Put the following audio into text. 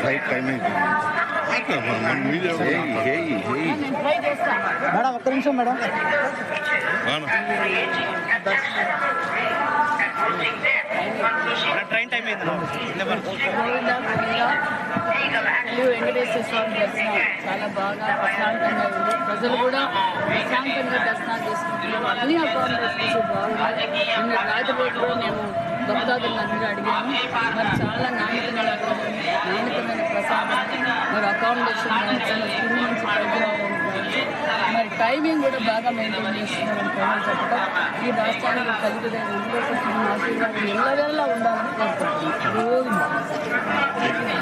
Flight time అయిపోయింది. Madam ఒక్క నిమిషం మేడం. ట్రైన్ టైం అయింది. వెంకటేశ్వర స్వామి దర్శనం చాలా బాగా ప్రశాంతంగా ఉంది. ప్రజలు కూడా ప్రశాంతంగా దర్శనాలు చేసుకుంటున్నారు. అన్ని అకామిడేషన్స్ బాగున్నాయి. నిన్న రాత్రి కూడా మేము భక్తాదులందరూ అడిగాము. మరి చాలా నాణ్యతమైన ప్రసాదం, మరి అకామిడేషన్ కింద నుంచి మరి టైమింగ్ కూడా బాగా మెయింటైన్ చేస్తున్నామని ప్రజలు చెప్పడం ఈ రాష్ట్రానికి కలుగుదల ఆశీర్వాదం ఎల్లవేళలా ఉండాలని కోరుకుంటున్నాం. రోజు